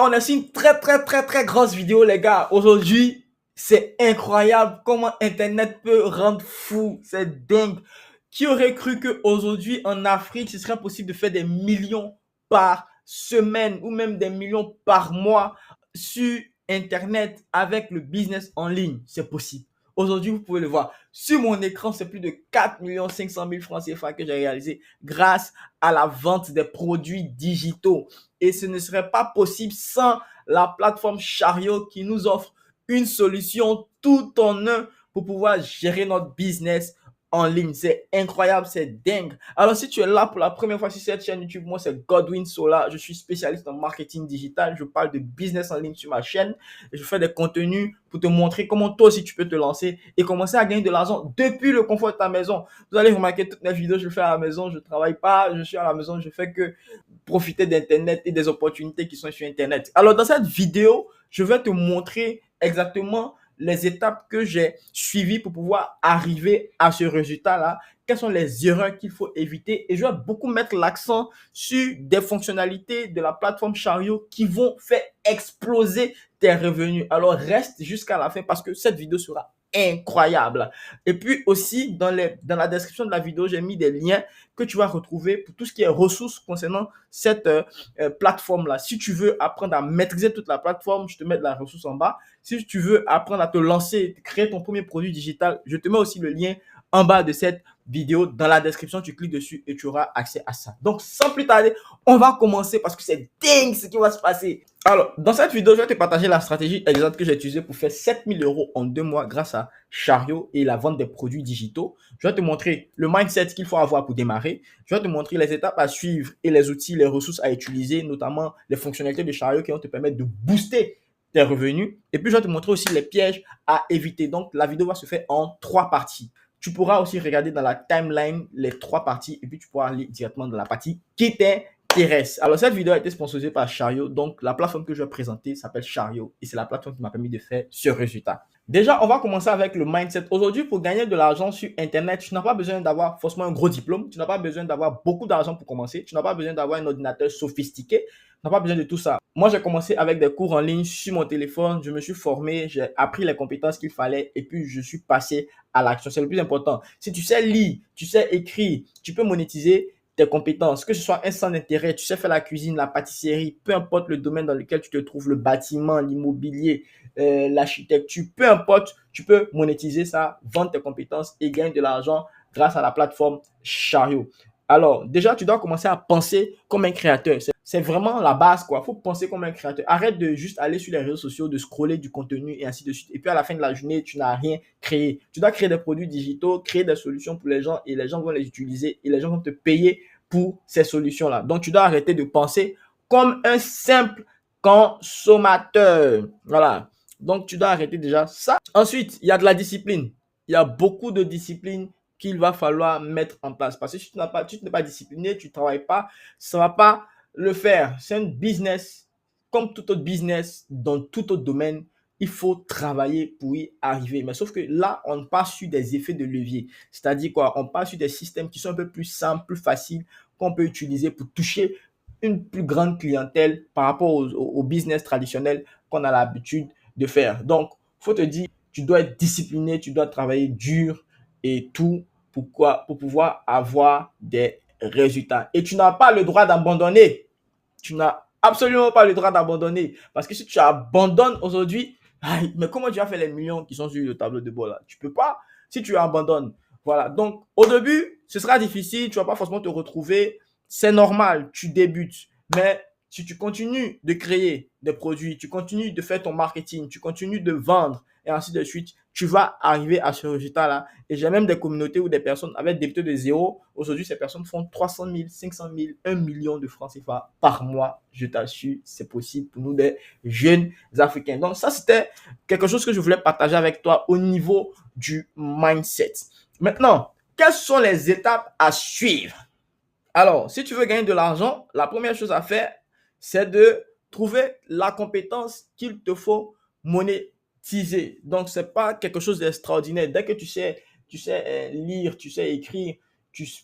On a aussi une très grosse vidéo, les gars. Aujourd'hui, c'est incroyable comment Internet peut rendre fou. C'est dingue. Qui aurait cru qu'aujourd'hui, en Afrique, ce serait possible de faire des millions par semaine ou même des millions par mois sur Internet avec le business en ligne? C'est possible. Aujourd'hui, vous pouvez le voir. Sur mon écran, c'est plus de 4 500 000 francs CFA que j'ai réalisé grâce à la vente des produits digitaux. Et ce ne serait pas possible sans la plateforme Chariot qui nous offre une solution tout en un pour pouvoir gérer notre business en ligne. C'est incroyable, c'est dingue. Alors, si tu es là pour la première fois sur cette chaîne YouTube, moi, c'est Godwin Sola. Je suis spécialiste en marketing digital. Je parle de business en ligne sur ma chaîne. Et je fais des contenus pour te montrer comment toi aussi tu peux te lancer et commencer à gagner de l'argent depuis le confort de ta maison. Vous allez remarquer toutes mes vidéos, je le fais à la maison. Je ne travaille pas, je suis à la maison, je fais que profiter d'Internet et des opportunités qui sont sur Internet. Alors, dans cette vidéo, je vais te montrer exactement les étapes que j'ai suivies pour pouvoir arriver à ce résultat-là. Quelles sont les erreurs qu'il faut éviter? Et je vais beaucoup mettre l'accent sur des fonctionnalités de la plateforme Chariot qui vont faire exploser tes revenus. Alors, reste jusqu'à la fin parce que cette vidéo sera incroyable. Et puis aussi, dans la description de la vidéo, j'ai mis des liens que tu vas retrouver pour tout ce qui est ressources concernant cette plateforme-là. Si tu veux apprendre à maîtriser toute la plateforme, je te mets de la ressource en bas. Si tu veux apprendre à te lancer, créer ton premier produit digital, je te mets aussi le lien en bas de cette vidéo. Dans la description, tu cliques dessus et tu auras accès à ça. Donc, sans plus tarder, on va commencer parce que c'est dingue ce qui va se passer. Alors, dans cette vidéo, je vais te partager la stratégie exacte que j'ai utilisée pour faire 7 000 € en 2 mois grâce à Chariot et la vente des produits digitaux. Je vais te montrer le mindset qu'il faut avoir pour démarrer. Je vais te montrer les étapes à suivre et les outils, les ressources à utiliser, notamment les fonctionnalités de Chariot qui vont te permettre de booster tes revenus. Et puis, je vais te montrer aussi les pièges à éviter. Donc, la vidéo va se faire en 3 parties. Tu pourras aussi regarder dans la timeline les 3 parties et puis tu pourras aller directement dans la partie qui t'intéresse. Alors, cette vidéo a été sponsorisée par Chariot. Donc, la plateforme que je vais présenter s'appelle Chariot et c'est la plateforme qui m'a permis de faire ce résultat. Déjà, on va commencer avec le mindset. Aujourd'hui, pour gagner de l'argent sur Internet, tu n'as pas besoin d'avoir forcément un gros diplôme. Tu n'as pas besoin d'avoir beaucoup d'argent pour commencer. Tu n'as pas besoin d'avoir un ordinateur sophistiqué. Tu n'as pas besoin de tout ça. Moi, j'ai commencé avec des cours en ligne sur mon téléphone. Je me suis formé, j'ai appris les compétences qu'il fallait et puis je suis passé à l'action. C'est le plus important. Si tu sais lire, tu sais écrire, tu peux monétiser tes compétences, que ce soit un centre d'intérêt, tu sais faire la cuisine, la pâtisserie, peu importe le domaine dans lequel tu te trouves, le bâtiment, l'immobilier, l'architecture, peu importe, tu peux monétiser ça, vendre tes compétences et gagner de l'argent grâce à la plateforme Chariot. Alors, déjà, tu dois commencer à penser comme un créateur. C'est vraiment la base, quoi. Il faut penser comme un créateur. Arrête de juste aller sur les réseaux sociaux, de scroller du contenu et ainsi de suite. Et puis, à la fin de la journée, tu n'as rien créé. Tu dois créer des produits digitaux, créer des solutions pour les gens et les gens vont les utiliser et les gens vont te payer pour ces solutions-là. Donc, tu dois arrêter de penser comme un simple consommateur. Voilà. Donc, tu dois arrêter déjà ça. Ensuite, il y a de la discipline. Il y a beaucoup de discipline qu'il va falloir mettre en place. Parce que si tu n'es pas discipliné, tu ne travailles pas, ça ne va pas le faire. C'est un business, comme tout autre business, dans tout autre domaine, il faut travailler pour y arriver. Mais sauf que là, on passe sur des effets de levier. C'est-à-dire quoi? On passe sur des systèmes qui sont un peu plus simples, plus faciles, qu'on peut utiliser pour toucher une plus grande clientèle par rapport au business traditionnel qu'on a l'habitude de faire. Donc, il faut te dire, tu dois être discipliné, tu dois travailler dur et tout. Pourquoi? Pour pouvoir avoir des résultats. Et tu n'as pas le droit d'abandonner. Tu n'as absolument pas le droit d'abandonner. Parce que si tu abandonnes aujourd'hui, mais comment tu vas faire les millions qui sont sur le tableau de bord là? Tu peux pas si tu abandonnes. Voilà. Donc, au début, ce sera difficile. Tu vas pas forcément te retrouver. C'est normal. Tu débutes. Mais si tu continues de créer des produits, tu continues de faire ton marketing, tu continues de vendre et ainsi de suite, tu vas arriver à ce résultat-là. Et j'ai même des communautés ou des personnes avec débuté de zéro. Aujourd'hui, ces personnes font 300 000, 500 000, 1 million de francs CFA par mois. Je t'assure, c'est possible pour nous des jeunes Africains. Donc ça, c'était quelque chose que je voulais partager avec toi au niveau du mindset. Maintenant, quelles sont les étapes à suivre? Alors, si tu veux gagner de l'argent, la première chose à faire, c'est de trouver la compétence qu'il te faut monétiser. Donc, ce n'est pas quelque chose d'extraordinaire. Dès que tu sais lire, tu sais écrire,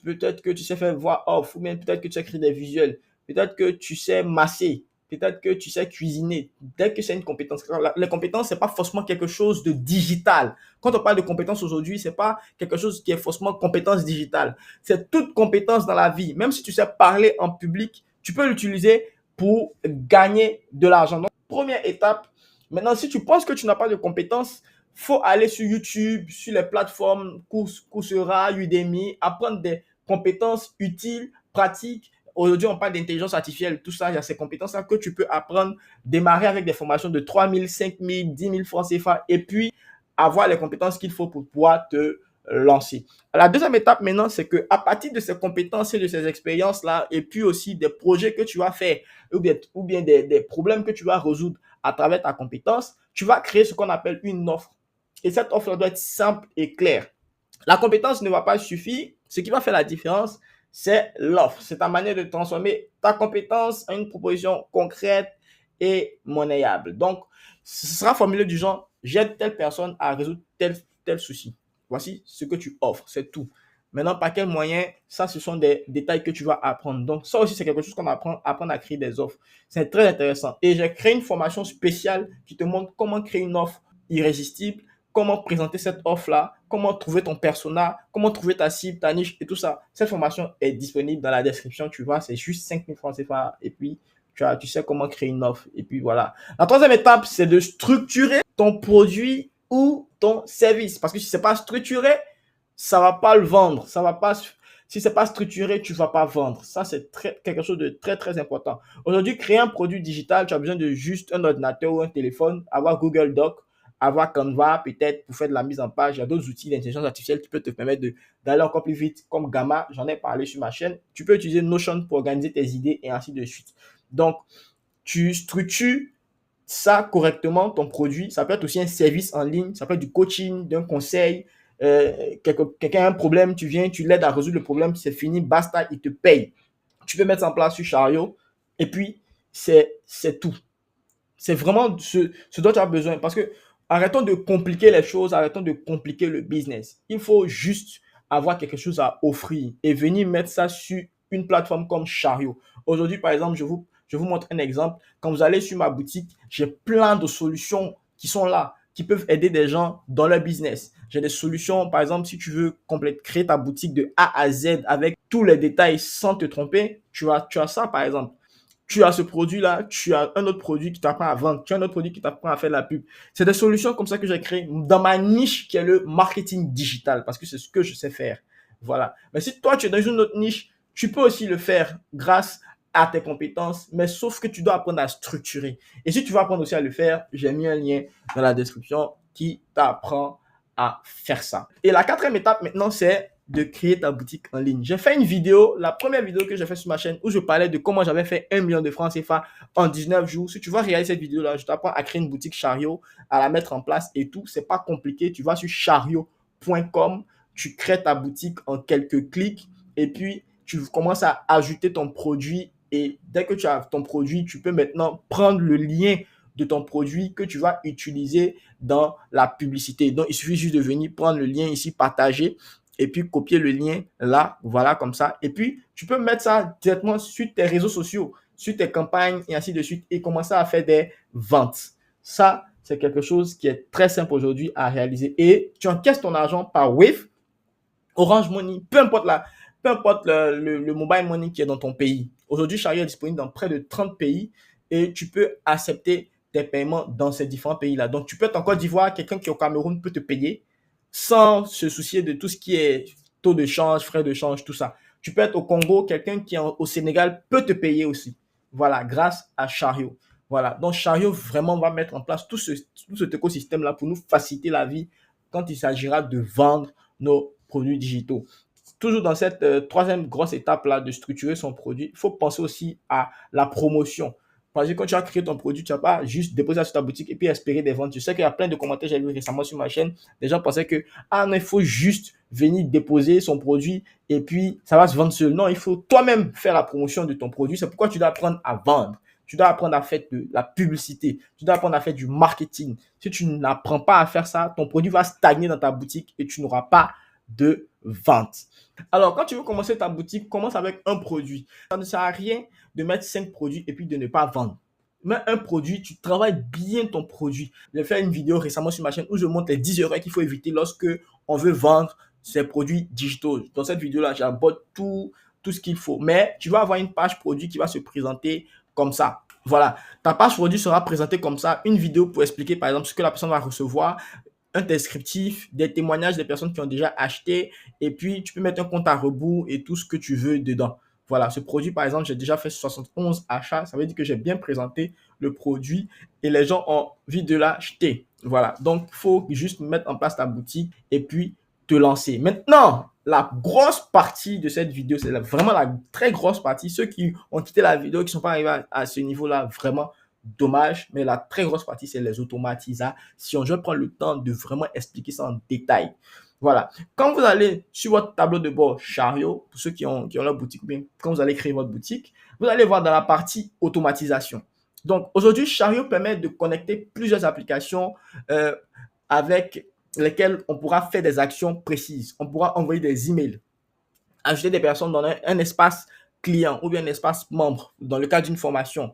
peut-être que tu sais faire voix off, ou même peut-être que tu sais écrire des visuels, peut-être que tu sais masser, peut-être que tu sais cuisiner. Dès que c'est une compétence, les compétences, c'est pas forcément quelque chose de digital. Quand on parle de compétences aujourd'hui, c'est pas quelque chose qui est forcément compétence digitale. C'est toute compétence dans la vie. Même si tu sais parler en public, tu peux l'utiliser pour gagner de l'argent. Donc, première étape. Maintenant, si tu penses que tu n'as pas de compétences, faut aller sur YouTube, sur les plateformes Coursera, Udemy, apprendre des compétences utiles, pratiques. Aujourd'hui, on parle d'intelligence artificielle, tout ça, il y a ces compétences-là que tu peux apprendre, démarrer avec des formations de 3 000, 5 000, 10 000 francs CFA et puis avoir les compétences qu'il faut pour pouvoir te lancer. La deuxième étape maintenant, c'est que à partir de ces compétences et de ces expériences-là, et puis aussi des projets que tu vas faire ou bien des problèmes que tu vas résoudre à travers ta compétence, tu vas créer ce qu'on appelle une offre. Et cette offre doit être simple et claire. La compétence ne va pas suffire. Ce qui va faire la différence, c'est l'offre. C'est ta manière de transformer ta compétence en une proposition concrète et monnayable. Donc, ce sera formulé du genre, j'aide telle personne à résoudre tel souci. Voici ce que tu offres, c'est tout. Maintenant, par quel moyen, ça, ce sont des détails que tu vas apprendre. Donc, ça aussi, c'est quelque chose qu'on apprend à créer des offres. C'est très intéressant. Et j'ai créé une formation spéciale qui te montre comment créer une offre irrésistible, comment présenter cette offre-là, comment trouver ton persona, comment trouver ta cible, ta niche et tout ça. Cette formation est disponible dans la description, tu vois, c'est juste 5 000 francs CFA et puis tu sais comment créer une offre et puis voilà. La troisième étape, c'est de structurer ton produit ou ton service parce que si c'est pas structuré, ça va pas le vendre, ça va pas. Si c'est pas structuré, tu vas pas vendre. Ça, c'est quelque chose de très, très important. Aujourd'hui, créer un produit digital, tu as besoin de juste un ordinateur ou un téléphone, avoir Google Doc, avoir Canva peut-être pour faire de la mise en page. Il y a d'autres outils d'intelligence artificielle qui peuvent te permettre d'aller encore plus vite, comme Gamma, j'en ai parlé sur ma chaîne. Tu peux utiliser Notion pour organiser tes idées et ainsi de suite. Donc, tu structures ça correctement, ton produit. Ça peut être aussi un service en ligne, ça peut être du coaching, d'un conseil. Quelqu'un a un problème, tu viens, tu l'aides à résoudre le problème, c'est fini, basta, il te paye. Tu peux mettre ça en place sur Chariot et puis c'est tout. C'est vraiment ce dont tu as besoin parce que arrêtons de compliquer les choses, arrêtons de compliquer le business. Il faut juste avoir quelque chose à offrir et venir mettre ça sur une plateforme comme Chariot. Aujourd'hui, par exemple, je vous montre un exemple. Quand vous allez sur ma boutique, j'ai plein de solutions qui sont là, qui peuvent aider des gens dans leur business. J'ai des solutions, par exemple, si tu veux créer ta boutique de A à Z avec tous les détails sans te tromper, tu as ça, par exemple. Tu as ce produit-là, tu as un autre produit qui t'apprend à vendre, tu as un autre produit qui t'apprend à faire de la pub. C'est des solutions comme ça que j'ai créées dans ma niche qui est le marketing digital parce que c'est ce que je sais faire. Voilà. Mais si toi, tu es dans une autre niche, tu peux aussi le faire grâce à tes compétences, mais sauf que tu dois apprendre à structurer. Et si tu veux apprendre aussi à le faire, j'ai mis un lien dans la description qui t'apprend à faire ça. Et la quatrième étape maintenant, c'est de créer ta boutique en ligne. J'ai fait une vidéo, la première vidéo que j'ai fait sur ma chaîne où je parlais de comment j'avais fait 1 million de francs CFA en 19 jours. Si tu vas regarder cette vidéo-là, je t'apprends à créer une boutique Chariot, à la mettre en place et tout. C'est pas compliqué. Tu vas sur chariot.com, tu crées ta boutique en quelques clics et puis tu commences à ajouter ton produit et dès que tu as ton produit, tu peux maintenant prendre le lien de ton produit que tu vas utiliser dans la publicité. Donc, il suffit juste de venir prendre le lien ici, partager et puis copier le lien là, voilà comme ça. Et puis, tu peux mettre ça directement sur tes réseaux sociaux, sur tes campagnes et ainsi de suite et commencer à faire des ventes. Ça, c'est quelque chose qui est très simple aujourd'hui à réaliser. Et tu encaisses ton argent par Wave, Orange Money, peu importe le mobile money qui est dans ton pays. Aujourd'hui, Chariot est disponible dans près de 30 pays et tu peux accepter tes paiements dans ces différents pays-là. Donc, tu peux être en Côte d'Ivoire, quelqu'un qui est au Cameroun peut te payer sans se soucier de tout ce qui est taux de change, frais de change, tout ça. Tu peux être au Congo, quelqu'un qui est au Sénégal peut te payer aussi. Voilà, grâce à Chariot. Voilà, donc Chariot vraiment va mettre en place tout cet écosystème-là pour nous faciliter la vie quand il s'agira de vendre nos produits digitaux. Toujours dans cette troisième grosse étape-là de structurer son produit, il faut penser aussi à la promotion. Parce que quand tu as créé ton produit, tu n'as pas juste déposé ça sur ta boutique et puis espérer des ventes. Je sais qu'il y a plein de commentaires, j'ai vu récemment sur ma chaîne, des gens pensaient que, ah non, il faut juste venir déposer son produit et puis ça va se vendre seul. Non, il faut toi-même faire la promotion de ton produit. C'est pourquoi tu dois apprendre à vendre. Tu dois apprendre à faire de la publicité. Tu dois apprendre à faire du marketing. Si tu n'apprends pas à faire ça, ton produit va stagner dans ta boutique et tu n'auras pas de vente. Alors, quand tu veux commencer ta boutique, commence avec un produit. Ça ne sert à rien de mettre 5 produits et puis de ne pas vendre. mets un produit, tu travailles bien ton produit. J'ai fait une vidéo récemment sur ma chaîne où je montre les 10 erreurs qu'il faut éviter lorsque on veut vendre ses produits digitaux. Dans cette vidéo-là, j'aborde tout ce qu'il faut. Mais tu vas avoir une page produit qui va se présenter comme ça. Voilà, ta page produit sera présentée comme ça. Une vidéo pour expliquer par exemple ce que la personne va recevoir, un descriptif, des témoignages des personnes qui ont déjà acheté, et puis tu peux mettre un compte à rebours et tout ce que tu veux dedans. Voilà, ce produit, par exemple, j'ai déjà fait 71 achats. Ça veut dire que j'ai bien présenté le produit et les gens ont envie de l'acheter. Voilà, donc il faut juste mettre en place ta boutique et puis te lancer. Maintenant, la grosse partie de cette vidéo, c'est vraiment la très grosse partie. Ceux qui ont quitté la vidéo, qui ne sont pas arrivés à ce niveau-là, vraiment dommage. Mais la très grosse partie, c'est les automatisations. Je vais prendre le temps de vraiment expliquer ça en détail. Voilà. Quand vous allez sur votre tableau de bord Chariot, pour ceux qui ont leur boutique, ou bien quand vous allez créer votre boutique, vous allez voir dans la partie automatisation. Donc, aujourd'hui, Chariot permet de connecter plusieurs applications avec lesquelles on pourra faire des actions précises. On pourra envoyer des emails, ajouter des personnes dans un espace client ou bien un espace membre dans le cadre d'une formation,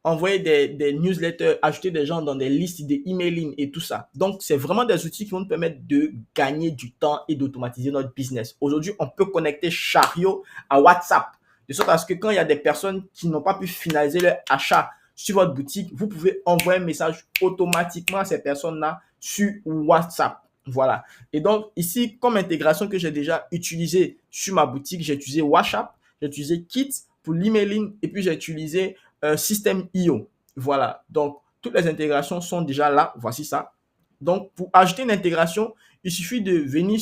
envoyer des newsletters, ajouter des gens dans des listes d'emailing et tout ça. Donc, c'est vraiment des outils qui vont nous permettre de gagner du temps et d'automatiser notre business. Aujourd'hui, on peut connecter Chariot à WhatsApp, de sorte à ce que quand il y a des personnes qui n'ont pas pu finaliser leur achat sur votre boutique, vous pouvez envoyer un message automatiquement à ces personnes-là sur WhatsApp. Voilà. Et donc, ici, comme intégration que j'ai déjà utilisé sur ma boutique, j'ai utilisé WhatsApp, j'ai utilisé Kit pour l'emailing et puis j'ai utilisé System.io. Voilà. Donc, toutes les intégrations sont déjà là. Voici ça. Donc, pour ajouter une intégration, il suffit de venir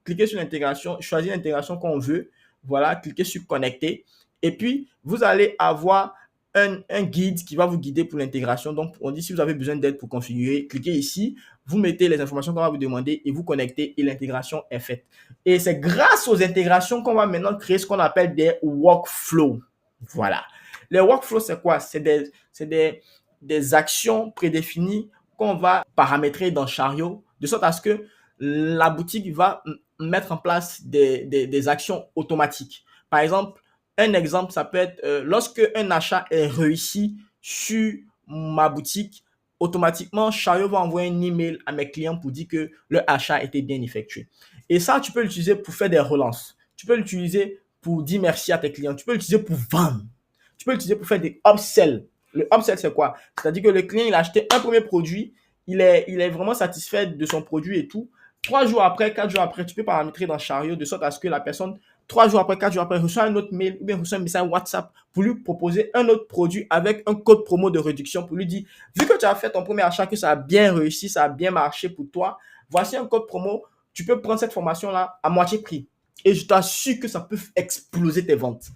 cliquer sur l'intégration, choisir l'intégration qu'on veut. Voilà, cliquer sur connecter. Et puis, vous allez avoir un guide qui va vous guider pour l'intégration. Donc, on dit si vous avez besoin d'aide pour configurer, cliquez ici, vous mettez les informations qu'on va vous demander et vous connectez et l'intégration est faite. Et c'est grâce aux intégrations qu'on va maintenant créer ce qu'on appelle des workflows. Voilà. Les workflows, c'est quoi? C'est des actions prédéfinies qu'on va paramétrer dans Chariot de sorte à ce que la boutique va mettre en place des actions automatiques. Par exemple, un exemple, ça peut être lorsque un achat est réussi sur ma boutique, automatiquement, Chariot va envoyer un email à mes clients pour dire que le achat a été bien effectué. Et ça, tu peux l'utiliser pour faire des relances. Tu peux l'utiliser pour dire merci à tes clients. Tu peux l'utiliser pour vendre. Tu peux l'utiliser pour faire des upsells. Le upsell, c'est quoi? C'est-à-dire que le client, il a acheté un premier produit, il est vraiment satisfait de son produit et tout. 3 jours après, 4 jours après, tu peux paramétrer dans Chariot de sorte à ce que la personne 3 jours après, 4 jours après, reçoit un autre mail ou bien reçoit un message WhatsApp pour lui proposer un autre produit avec un code promo de réduction pour lui dire, vu que tu as fait ton premier achat, que ça a bien réussi, ça a bien marché pour toi, voici un code promo, tu peux prendre cette formation-là à moitié prix. Et je t'assure que ça peut exploser tes ventes.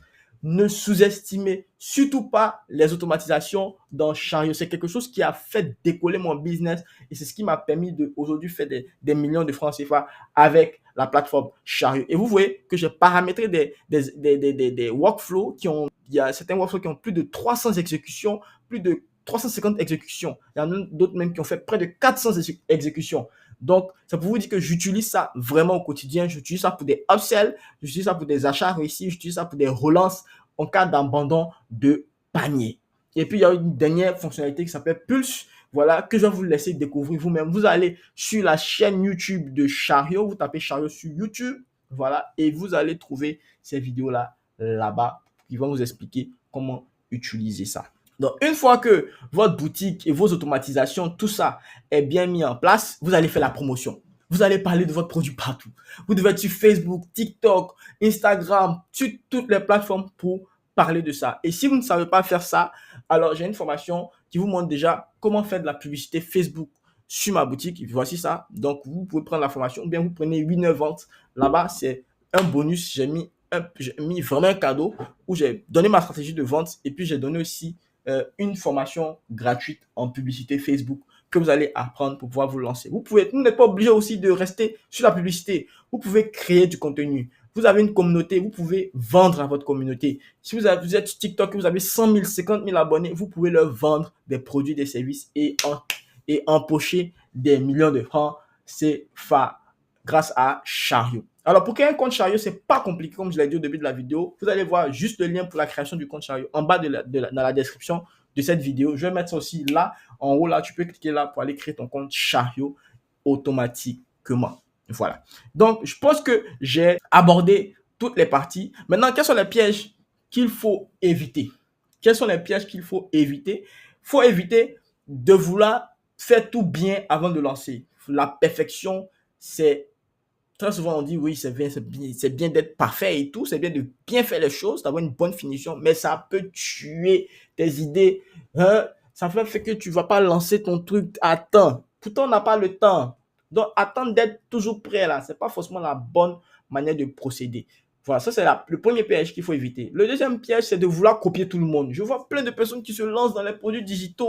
Ne sous-estimez surtout pas les automatisations dans Chariot. C'est quelque chose qui a fait décoller mon business et c'est ce qui m'a permis de aujourd'hui faire des millions de francs CFA avec la plateforme Chariot. Et vous voyez que j'ai paramétré des workflows il y a certains workflows qui ont plus de 300 exécutions, plus de 350 exécutions. Il y en a d'autres même qui ont fait près de 400 exécutions. Donc, ça pour vous dire que j'utilise ça vraiment au quotidien. J'utilise ça pour des upsells, j'utilise ça pour des achats réussis, j'utilise ça pour des relances en cas d'abandon de panier. Et puis, il y a une dernière fonctionnalité qui s'appelle Pulse. Voilà, que je vais vous laisser découvrir vous-même. Vous allez sur la chaîne YouTube de Chariot, vous tapez Chariot sur YouTube, voilà, et vous allez trouver ces vidéos-là là-bas qui vont vous expliquer comment utiliser ça. Donc, une fois que votre boutique et vos automatisations, tout ça est bien mis en place, vous allez faire la promotion. Vous allez parler de votre produit partout. Vous devez être sur Facebook, TikTok, Instagram, sur toutes les plateformes pour parler de ça. Et si vous ne savez pas faire ça, alors j'ai une formation qui vous montre déjà comment faire de la publicité Facebook sur ma boutique. Voici ça. Donc, vous pouvez prendre la formation ou bien vous prenez 8-9 ventes. Là-bas, c'est un bonus. J'ai mis vraiment un cadeau où j'ai donné ma stratégie de vente et puis j'ai donné aussi une formation gratuite en publicité Facebook que vous allez apprendre pour pouvoir vous lancer. Vous n'êtes pas obligé aussi de rester sur la publicité. Vous pouvez créer du contenu. Vous avez une communauté, vous pouvez vendre à votre communauté. Si vous êtes sur TikTok, vous avez 100 000, 50 000 abonnés, vous pouvez leur vendre des produits, des services et empocher des millions de francs CFA grâce à Chariot. Alors, pour créer un compte Chariot, c'est pas compliqué, comme je l'ai dit au début de la vidéo. Vous allez voir juste le lien pour la création du compte Chariot en bas dans la description de cette vidéo. Je vais mettre ça aussi là, en haut là, tu peux cliquer là pour aller créer ton compte Chariot automatiquement. Voilà. Donc, je pense que j'ai abordé toutes les parties. Maintenant, quels sont les pièges qu'il faut éviter? Quels sont les pièges qu'il faut éviter? Il faut éviter de vouloir faire tout bien avant de lancer. La perfection, c'est très souvent on dit oui, c'est bien d'être parfait et tout, c'est bien de bien faire les choses, d'avoir une bonne finition, mais ça peut tuer tes idées. Hein? Ça fait que tu ne vas pas lancer ton truc à temps. Pourtant, on n'a pas le temps. Donc, attendre d'être toujours prêt là, c'est pas forcément la bonne manière de procéder. Voilà, ça c'est le premier piège qu'il faut éviter. Le deuxième piège, c'est de vouloir copier tout le monde. Je vois plein de personnes qui se lancent dans les produits digitaux,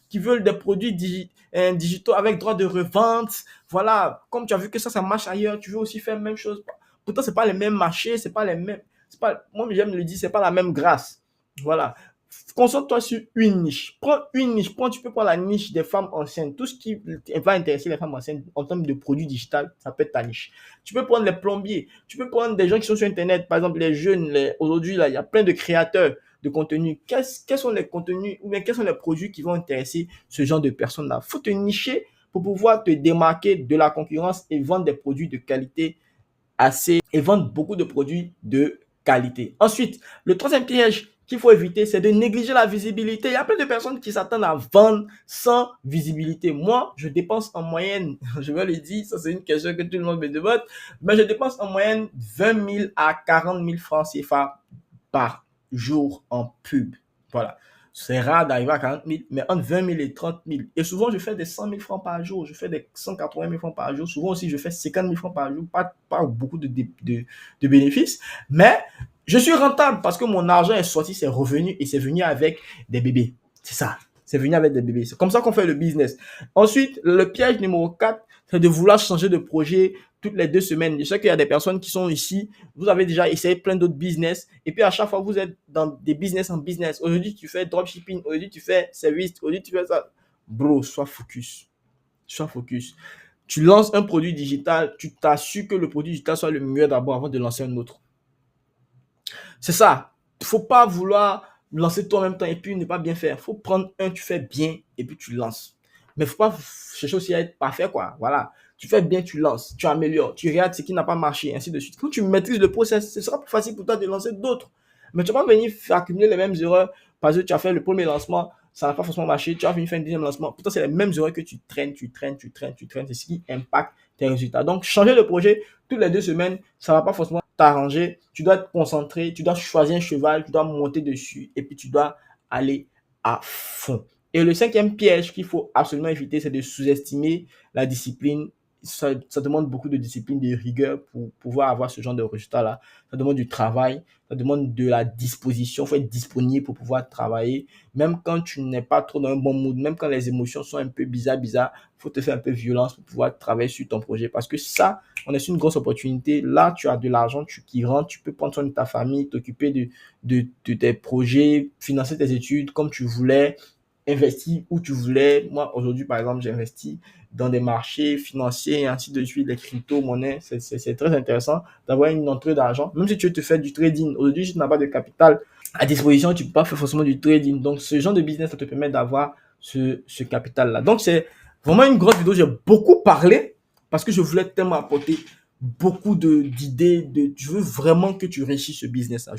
qui veulent des produits digitaux avec droit de revente. Voilà, comme tu as vu que ça marche ailleurs, tu veux aussi faire la même chose. Pourtant, c'est pas les mêmes marchés, c'est pas les mêmes. Moi, j'aime le dire, c'est pas la même grâce. Voilà. Concentre-toi sur une niche. Prends une niche. Tu peux prendre la niche des femmes enceintes. Tout ce qui va intéresser les femmes enceintes en termes de produits digitaux, ça peut être ta niche. Tu peux prendre les plombiers. Tu peux prendre des gens qui sont sur Internet. Par exemple, les jeunes. Aujourd'hui, là, il y a plein de créateurs de contenu. Quels sont les contenus ou bien quels sont les produits qui vont intéresser ce genre de personnes-là? Il faut te nicher pour pouvoir te démarquer de la concurrence et vendre des produits de qualité et vendre beaucoup de produits de qualité. Ensuite, le troisième piège qu'il faut éviter, c'est de négliger la visibilité. Il y a plein de personnes qui s'attendent à vendre sans visibilité. Moi, je dépense en moyenne, je vais le dire, ça c'est une question que tout le monde me demande, mais je dépense en moyenne 20 000 à 40 000 francs CFA par jour en pub. Voilà. C'est rare d'arriver à 40 000, mais entre 20 000 et 30 000. Et souvent, je fais des 100 000 francs par jour, je fais des 180 000 francs par jour. Souvent aussi, je fais 50 000 francs par jour, pas beaucoup de bénéfices. Mais je suis rentable parce que mon argent est sorti, c'est revenu et c'est venu avec des bébés. C'est ça. C'est venu avec des bébés. C'est comme ça qu'on fait le business. Ensuite, le piège numéro 4, c'est de vouloir changer de projet toutes les 2 semaines. Je sais qu'il y a des personnes qui sont ici, vous avez déjà essayé plein d'autres business, et puis à chaque fois, vous êtes dans des business en business. Aujourd'hui, tu fais dropshipping, aujourd'hui, tu fais service, aujourd'hui, tu fais ça. Bro, sois focus. Sois focus. Tu lances un produit digital, tu t'assures que le produit digital soit le mieux d'abord avant de lancer un autre. C'est ça. Il ne faut pas vouloir lancer tout en même temps et puis ne pas bien faire. Il faut prendre un, tu fais bien et puis tu lances. Mais il ne faut pas chercher aussi à être parfait, quoi. Voilà. Tu fais bien, tu lances, tu améliores, tu regardes ce qui n'a pas marché, ainsi de suite. Quand tu maîtrises le process, ce sera plus facile pour toi de lancer d'autres. Mais tu vas pas venir accumuler les mêmes erreurs parce que tu as fait le premier lancement, ça n'a pas forcément marché, tu as venir faire un deuxième lancement. Pourtant, c'est les mêmes erreurs que tu traînes. C'est ce qui impacte tes résultats. Donc, changer de projet toutes les 2 semaines, ça ne va pas forcément t'arranger. Tu dois te concentrer, tu dois choisir un cheval, tu dois monter dessus et puis tu dois aller à fond. Et le 5e piège qu'il faut absolument éviter, c'est de sous-estimer la discipline. Ça demande beaucoup de discipline, de rigueur pour pouvoir avoir ce genre de résultat-là. Ça demande du travail, ça demande de la disposition. Il faut être disponible pour pouvoir travailler. Même quand tu n'es pas trop dans un bon mood, même quand les émotions sont un peu bizarres, il faut te faire un peu violence pour pouvoir travailler sur ton projet. Parce que ça, on est sur une grosse opportunité. Là, tu as de l'argent qui rentre, tu peux prendre soin de ta famille, t'occuper de tes projets, financer tes études comme tu voulais, investir où tu voulais. Moi, aujourd'hui, par exemple, j'ai investi dans des marchés financiers et ainsi de suite, les crypto-monnaies. C'est très intéressant d'avoir une entrée d'argent. Même si tu veux te faire du trading, aujourd'hui, si tu n'as pas de capital à disposition, tu ne peux pas faire forcément du trading. Donc, ce genre de business, ça te permet d'avoir ce capital-là. Donc, c'est vraiment une grosse vidéo. J'ai beaucoup parlé parce que je voulais tellement apporter beaucoup d'idées. Je veux vraiment que tu réussisses ce business-là.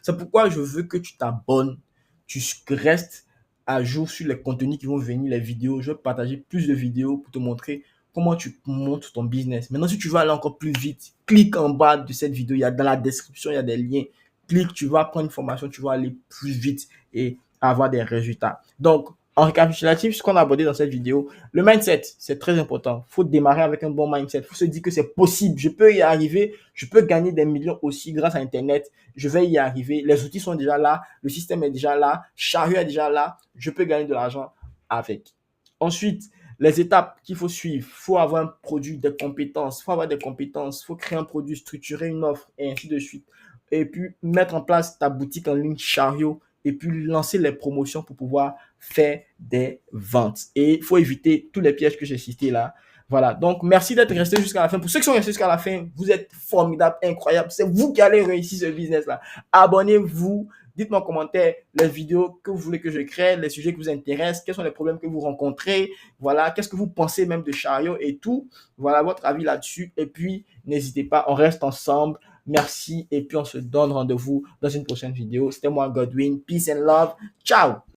C'est pourquoi je veux que tu t'abonnes, tu restes à jour sur les contenus qui vont venir, les vidéos. Je vais partager plus de vidéos pour te montrer comment tu montes ton business. Maintenant, si tu veux aller encore plus vite, clique en bas de cette vidéo. Dans la description, il y a des liens. Clique, tu vas prendre une formation, tu vas aller plus vite et avoir des résultats. Donc, en récapitulatif, ce qu'on a abordé dans cette vidéo, le mindset, c'est très important. Il faut démarrer avec un bon mindset. Il faut se dire que c'est possible. Je peux y arriver. Je peux gagner des millions aussi grâce à Internet. Je vais y arriver. Les outils sont déjà là. Le système est déjà là. Chariot est déjà là. Je peux gagner de l'argent avec. Ensuite, les étapes qu'il faut suivre. Il faut avoir un produit, des compétences. Il faut avoir des compétences. Il faut créer un produit, structurer une offre et ainsi de suite. Et puis, mettre en place ta boutique en ligne Chariot et puis lancer les promotions pour pouvoir faire des ventes. Et il faut éviter tous les pièges que j'ai cités là. Voilà, donc merci d'être resté jusqu'à la fin. Pour ceux qui sont restés jusqu'à la fin, vous êtes formidables, incroyables. C'est vous qui allez réussir ce business-là. Abonnez-vous, Dites-moi en commentaire les vidéos que vous voulez que je crée, les sujets qui vous intéressent, quels sont les problèmes que vous rencontrez. Voilà, qu'est-ce que vous pensez même de Chariot et tout. Voilà votre avis là-dessus. Et puis, n'hésitez pas, on reste ensemble. Merci. Et puis, on se donne rendez-vous dans une prochaine vidéo. C'était moi, Godwin. Peace and love. Ciao.